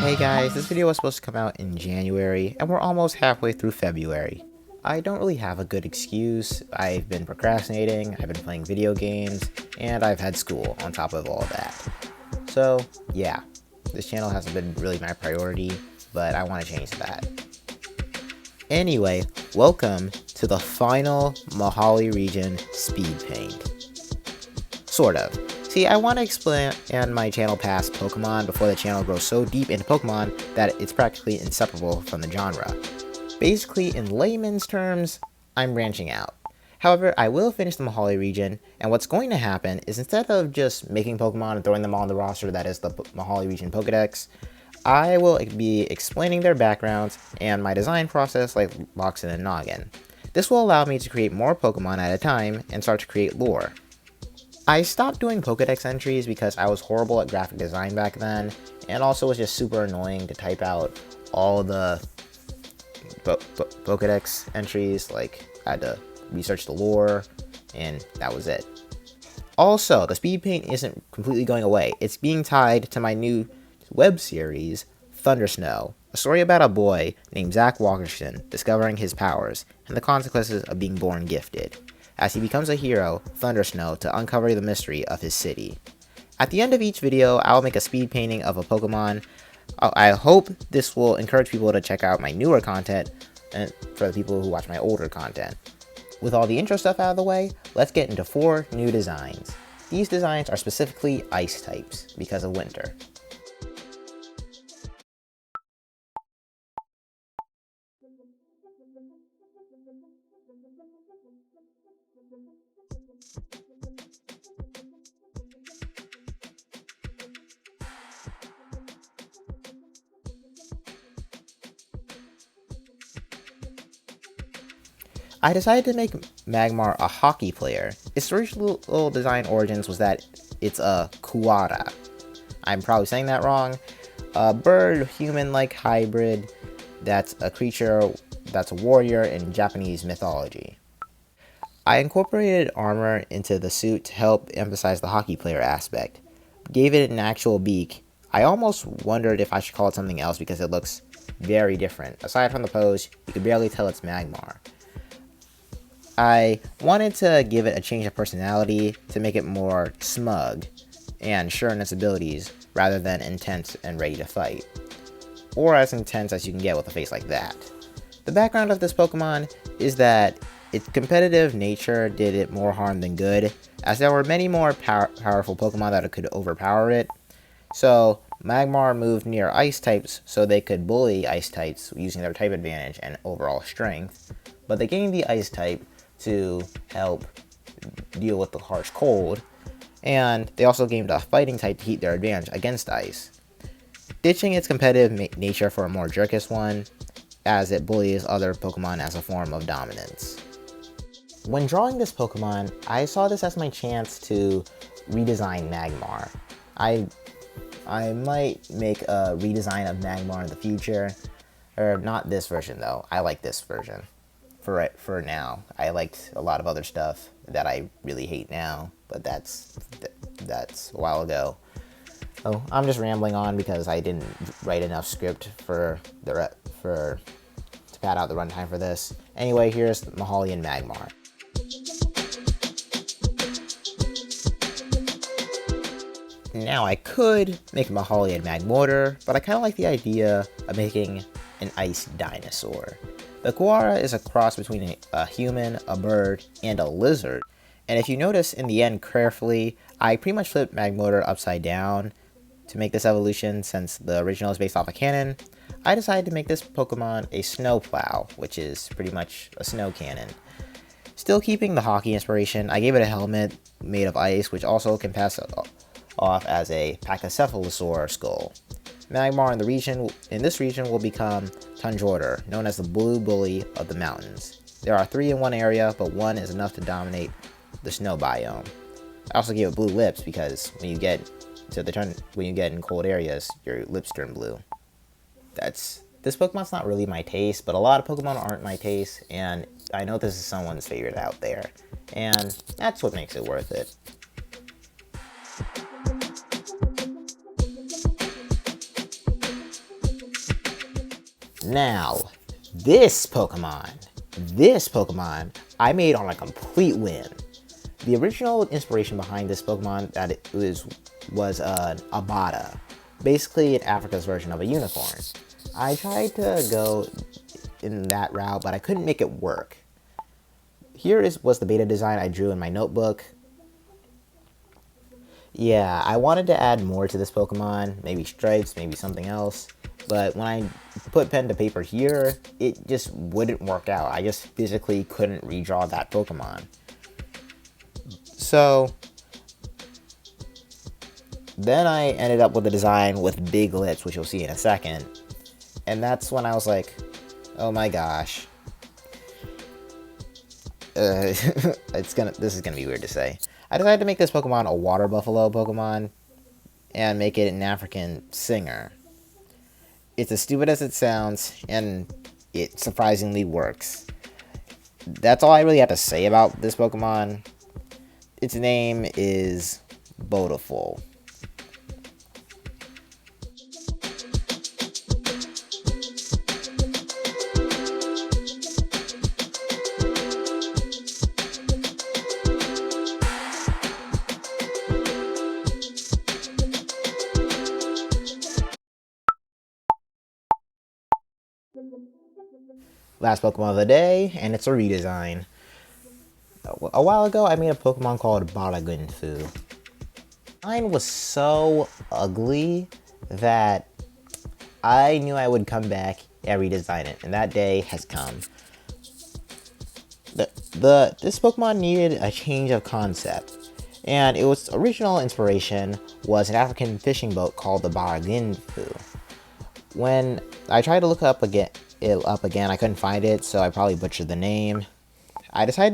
Hey guys, this video was supposed to come out in January, and we're almost halfway through February. I don't really have a good excuse. I've been procrastinating, I've been playing video games, and I've had school on top of all of that. So, yeah, this channel hasn't been really my priority, but I want to change that. Anyway, welcome to the final Mohali region speed paint. Sort of. See, I want to explain my channel past Pokemon before the channel grows so deep into Pokemon that it's practically inseparable from the genre. Basically, in layman's terms, I'm branching out. However, I will finish the Mohali region, and what's going to happen is instead of just making Pokemon and throwing them all on the roster that is the Mohali region Pokedex, I will be explaining their backgrounds and my design process like Loxin and Noggin. This will allow me to create more Pokemon at a time and start to create lore. I stopped doing Pokedex entries because I was horrible at graphic design back then, and also was just super annoying to type out all the Pokedex entries. Like, I had to research the lore, and that was it. Also, the speed paint isn't completely going away. It's being tied to my new web series, Thundersnow, a story about a boy named Zach Walkerson discovering his powers and the consequences of being born gifted, as he becomes a hero, Thundersnow, to uncover the mystery of his city. At the end of each video, I'll make a speed painting of a Pokemon. I hope this will encourage people to check out my newer content, and for the people who watch my older content. With all the intro stuff out of the way, let's get into 4 new designs. These designs are specifically ice types, because of winter. I decided to make Magmar a hockey player. Its original design origins was that it's a Kuara. I'm probably saying that wrong. A bird-human-like hybrid that's a creature that's a warrior in Japanese mythology. I incorporated armor into the suit to help emphasize the hockey player aspect. Gave it an actual beak. I almost wondered if I should call it something else because it looks very different. Aside from the pose, you could barely tell it's Magmar. I wanted to give it a change of personality to make it more smug and sure in its abilities rather than intense and ready to fight. Or as intense as you can get with a face like that. The background of this Pokemon is that its competitive nature did it more harm than good, as there were many more powerful Pokemon that could overpower it. So Magmar moved near ice types so they could bully ice types using their type advantage and overall strength, but they gained the ice type to help deal with the harsh cold, and they also gained a fighting type to keep their advantage against ice, ditching its competitive nature for a more jerkish one, as it bullies other Pokemon as a form of dominance. When drawing this Pokemon, I saw this as my chance to redesign Magmar. I might make a redesign of Magmar in the future, or not this version though. I like this version. For now. I liked a lot of other stuff that I really hate now, but that's a while ago. Oh, I'm just rambling on because I didn't write enough script to pad out the runtime for this. Anyway, here's Mohali and Magmar. Now I could make Mohali and Magmortar, but I kind of like the idea of making an ice dinosaur. The Kuara is a cross between a human, a bird, and a lizard. And if you notice in the end carefully, I pretty much flipped Magmortar upside down to make this evolution. Since the original is based off a cannon, I decided to make this Pokemon a snowplow, which is pretty much a snow cannon. Still keeping the hockey inspiration, I gave it a helmet made of ice, which also can pass off as a Pachycephalosaur skull. Magmar in this region will become Tunjorder, known as the Blue Bully of the mountains. There are 3 in one area, but 1 is enough to dominate the snow biome. I also gave it blue lips because when you get in cold areas, your lips turn blue. This Pokemon's not really my taste, but a lot of Pokemon aren't my taste, and I know this is someone's favorite out there, and that's what makes it worth it. Now, this Pokemon, I made on a complete whim. The original inspiration behind this Pokemon that it was an Abada, basically an Africa's version of a unicorn. I tried to go in that route, but I couldn't make it work. Was the beta design I drew in my notebook. Yeah, I wanted to add more to this Pokemon, maybe stripes, maybe something else. But when I put pen to paper here, it just wouldn't work out. I just physically couldn't redraw that Pokemon. So then I ended up with a design with big lips, which you'll see in a second. And that's when I was like, oh my gosh. This is gonna be weird to say. I decided to make this Pokemon a water buffalo Pokemon and make it an African singer. It's as stupid as it sounds, and it surprisingly works. That's all I really have to say about this Pokemon. Its name is Beautiful. Last Pokemon of the day, and it's a redesign. A while ago, I made a Pokemon called Baragunfu. Mine was so ugly that I knew I would come back and redesign it, and that day has come. This Pokemon needed a change of concept, and its original inspiration was an African fishing boat called the Baragunfu. When I tried to look it up again, I couldn't find it, so I probably butchered the name. I decided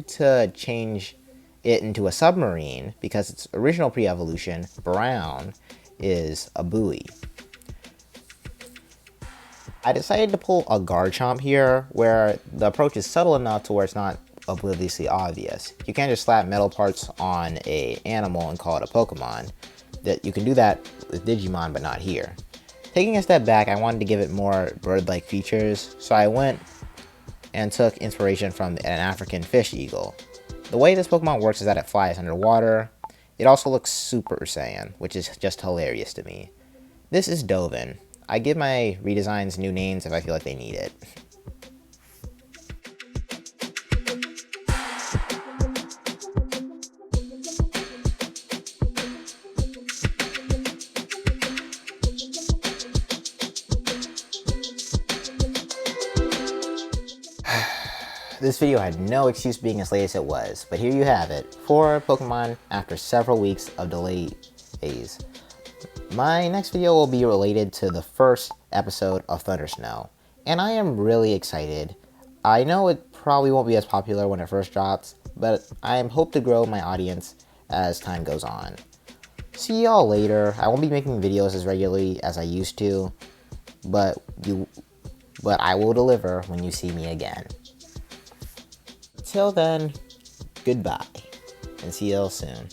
to change it into a submarine because its original pre-evolution, Brown, is a buoy. I decided to pull a Garchomp here, where the approach is subtle enough to where it's not obliviously obvious. You can't just slap metal parts on an animal and call it a Pokemon. You can do that with Digimon, but not here. Taking a step back, I wanted to give it more bird-like features, so I went and took inspiration from an African fish eagle. The way this Pokemon works is that it flies underwater. It also looks Super Saiyan, which is just hilarious to me. This is Dovin. I give my redesigns new names if I feel like they need it. This video had no excuse being as late as it was, but here you have it, 4 Pokemon after several weeks of delays. My next video will be related to the first episode of Thunder Snow, and I am really excited. I know it probably won't be as popular when it first drops, but I hope to grow my audience as time goes on. See y'all later. I won't be making videos as regularly as I used to, but I will deliver when you see me again. Till then, goodbye, and see y'all soon.